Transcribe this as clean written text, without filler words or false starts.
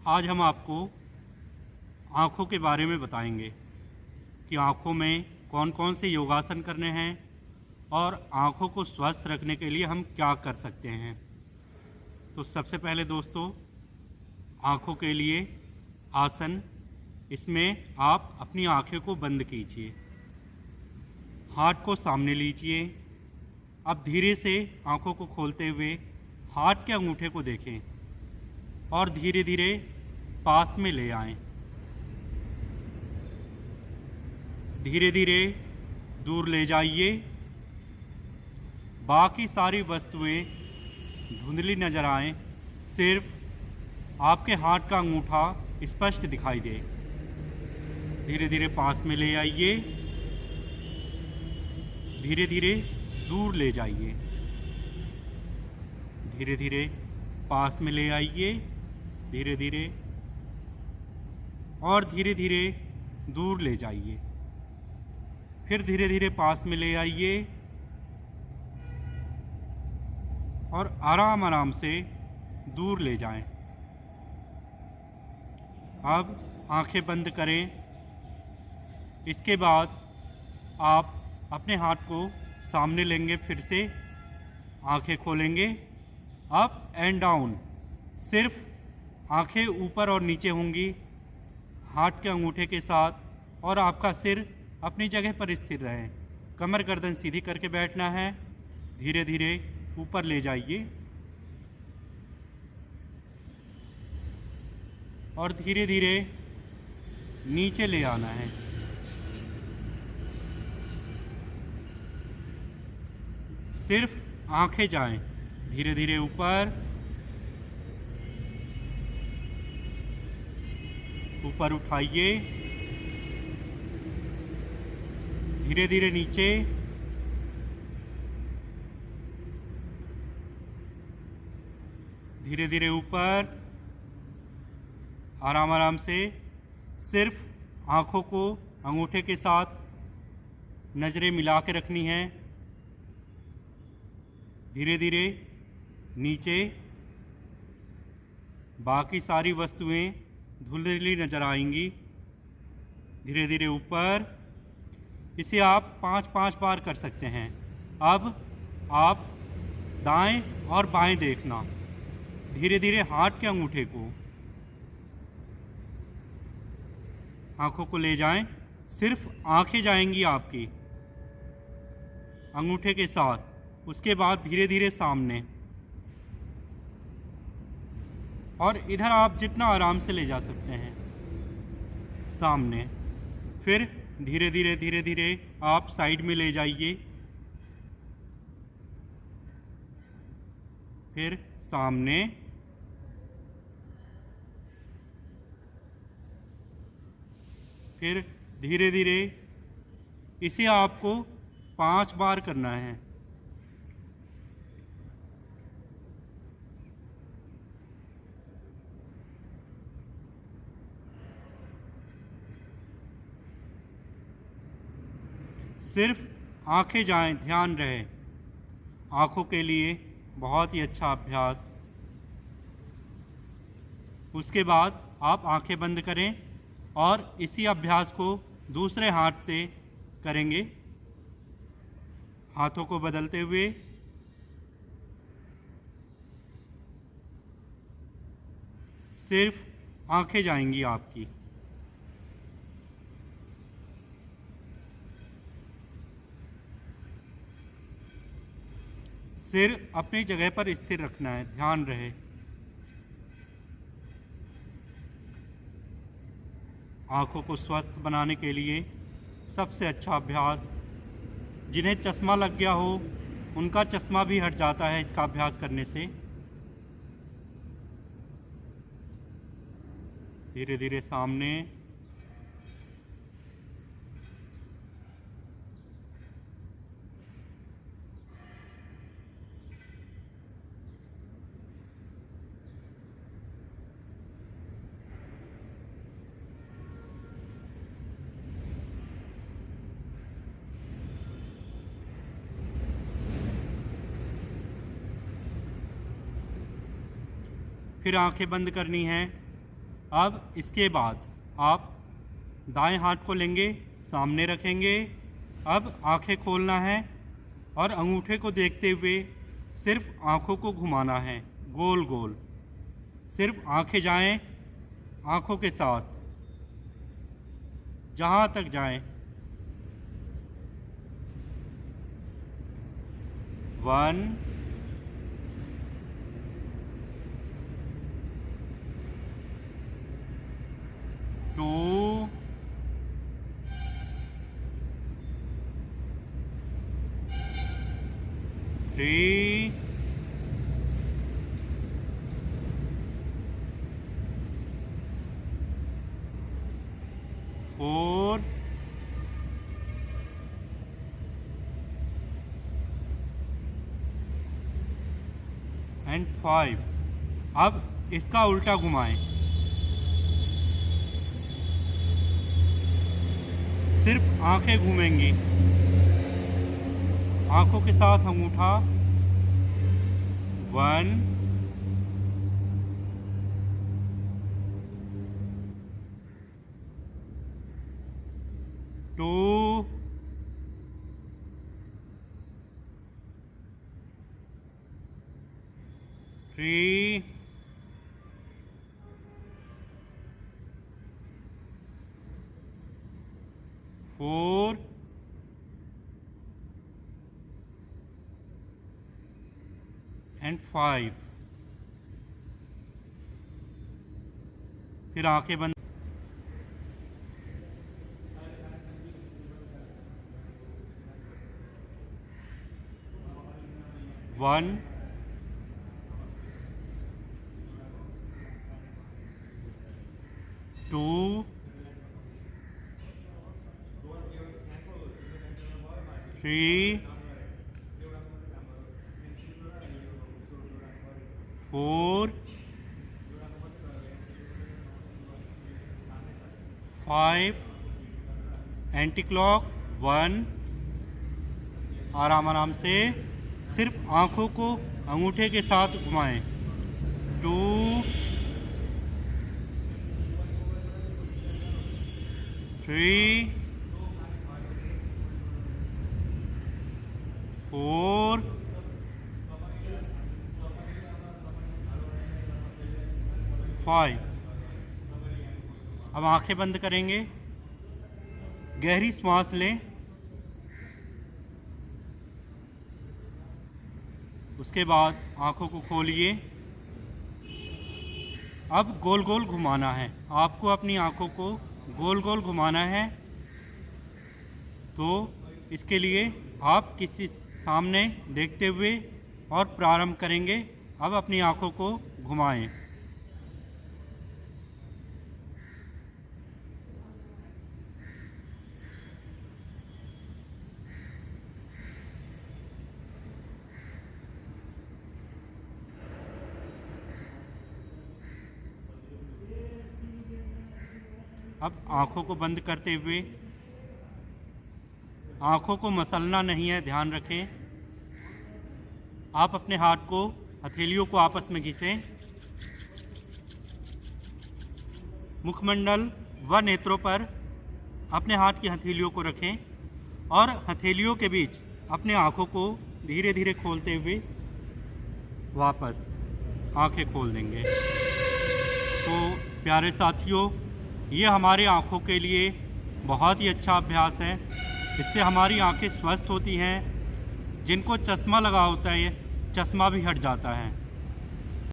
आज हम आपको आँखों के बारे में बताएंगे कि आँखों में कौन कौन से योगासन करने हैं और आँखों को स्वस्थ रखने के लिए हम क्या कर सकते हैं। तो सबसे पहले दोस्तों, आँखों के लिए आसन, इसमें आप अपनी आँखें को बंद कीजिए, हाथ को सामने लीजिए। अब धीरे से आँखों को खोलते हुए हाथ के अंगूठे को देखें और धीरे धीरे पास में ले आएं। धीरे धीरे दूर ले जाइए। बाकी सारी वस्तुएं धुंधली नजर आएं, सिर्फ आपके हाथ का अंगूठा स्पष्ट दिखाई दे। धीरे धीरे पास में ले आइए। धीरे धीरे दूर ले जाइए। धीरे धीरे पास में ले आइए। धीरे धीरे और धीरे धीरे दूर ले जाइए। फिर धीरे धीरे पास में ले आइए और आराम आराम से दूर ले जाएं। अब आंखें बंद करें। इसके बाद आप अपने हाथ को सामने लेंगे, फिर से आंखें खोलेंगे, अप एंड डाउन। सिर्फ आंखें ऊपर और नीचे होंगी हाथ के अंगूठे के साथ, और आपका सिर अपनी जगह पर स्थिर रहे। कमर गर्दन सीधी करके बैठना है। धीरे धीरे ऊपर ले जाइए और धीरे धीरे नीचे ले आना है। सिर्फ आंखें जाएं। धीरे धीरे ऊपर ऊपर उठाइए। धीरे धीरे नीचे। धीरे धीरे ऊपर। आराम आराम से सिर्फ आँखों को अंगूठे के साथ नज़रें मिला के रखनी है। धीरे धीरे नीचे। बाकी सारी वस्तुएं धुंधली नज़र आएंगी। धीरे धीरे ऊपर। इसे आप 5-5 बार कर सकते हैं। अब आप दाएं और बाएं देखना। धीरे धीरे हाथ के अंगूठे को आंखों को ले जाएं। सिर्फ आंखें जाएंगी आपकी अंगूठे के साथ। उसके बाद धीरे धीरे सामने, और इधर आप जितना आराम से ले जा सकते हैं सामने। फिर धीरे धीरे आप साइड में ले जाइए। फिर सामने। फिर धीरे धीरे। इसे आपको 5 बार करना है। सिर्फ आंखें जाएं, ध्यान रहे। आंखों के लिए बहुत ही अच्छा अभ्यास। उसके बाद आप आंखें बंद करें और इसी अभ्यास को दूसरे हाथ से करेंगे, हाथों को बदलते हुए। सिर्फ आंखें जाएंगी आपकी। सिर अपनी जगह पर स्थिर रखना है, ध्यान रहे। आँखों को स्वस्थ बनाने के लिए सबसे अच्छा अभ्यास, जिन्हें चश्मा लग गया हो उनका चश्मा भी हट जाता है इसका अभ्यास करने से। धीरे धीरे सामने। फिर आंखें बंद करनी हैं अब इसके बाद आप दाएं हाथ को लेंगे, सामने रखेंगे। अब आंखें खोलना है और अंगूठे को देखते हुए सिर्फ आंखों को घुमाना है, गोल गोल। सिर्फ आंखें जाएं, आंखों के साथ जहां तक जाएं। 1 2 3 4 एंड 5। अब इसका उल्टा घुमाएं। सिर्फ आंखें घूमेंगी, आंखों के साथ अंगूठा। 1 2 3 4 एंड 5। फिर आंखें बंद। 1 2 3 4 5 एंटी क्लॉक 1। आराम से सिर्फ आंखों को अंगूठे के साथ घुमाएं। 2 3 4 5। अब आंखें बंद करेंगे, गहरी सांस लें। उसके बाद आंखों को खोलिए। अब गोल गोल घुमाना है, आपको अपनी आंखों को गोल गोल घुमाना है। तो इसके लिए आप किसी सामने देखते हुए और प्रारंभ करेंगे। अब अपनी आंखों को घुमाएं। अब आंखों को बंद करते हुए, आंखों को मसलना नहीं है, ध्यान रखें। आप अपने हाथ को, हथेलियों को आपस में घिसें। मुखमंडल व नेत्रों पर अपने हाथ की हथेलियों को रखें और हथेलियों के बीच अपने आंखों को धीरे धीरे खोलते हुए वापस आंखें खोल देंगे। तो प्यारे साथियों, ये हमारे आँखों के लिए बहुत ही अच्छा अभ्यास है। इससे हमारी आंखें स्वस्थ होती हैं। जिनको चश्मा लगा होता है, चश्मा भी हट जाता है।